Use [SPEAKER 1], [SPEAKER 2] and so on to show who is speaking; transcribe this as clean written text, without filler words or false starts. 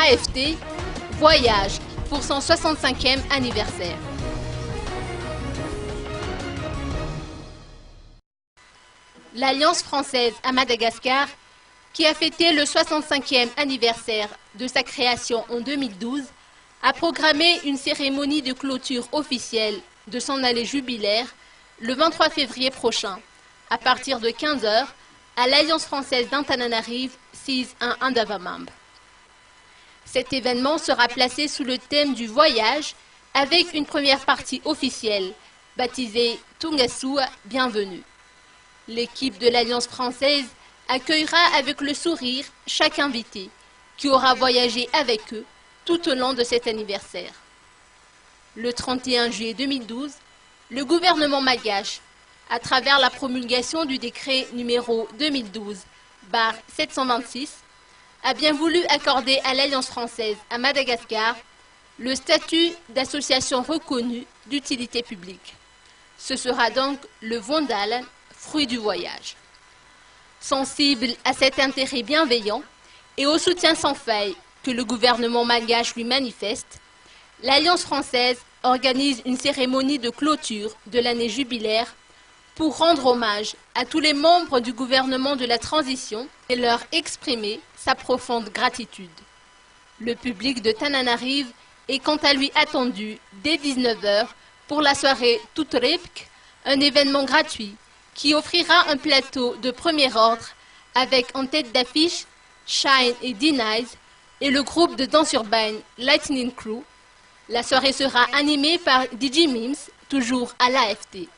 [SPEAKER 1] l'AFT Voyage pour son 65e anniversaire. L'Alliance française à Madagascar, qui a fêté le 65e anniversaire de sa création en 2012, a programmé une cérémonie de clôture officielle de son année jubilaire le 23 février prochain, à partir de 15 h, à l'Alliance française d'Antananarive, 6-1 Andavamamb. Cet événement sera placé sous le thème du voyage, avec une première partie officielle, baptisée Tungasua Bienvenue. L'équipe de l'Alliance française accueillera avec le sourire chaque invité, qui aura voyagé avec eux tout au long de cet anniversaire. Le 31 juillet 2012, le gouvernement malgache, à travers la promulgation du décret numéro 2012/726, a bien voulu accorder à l'Alliance française à Madagascar le statut d'association reconnue d'utilité publique. Ce sera donc le Vondal, fruit du voyage. Sensible à cet intérêt bienveillant et au soutien sans faille que le gouvernement malgache lui manifeste, l'Alliance française organise une cérémonie de clôture de l'année jubilaire pour rendre hommage à tous les membres du gouvernement de la transition et leur exprimer sa profonde gratitude. Le public de Tananarive est quant à lui attendu dès 19 h pour la soirée Tutripk, un événement gratuit qui offrira un plateau de premier ordre avec en tête d'affiche Shine et D-Nice et le groupe de danse urbaine Lightning Crew. La soirée sera animée par DJ Mims, toujours à l'AFT.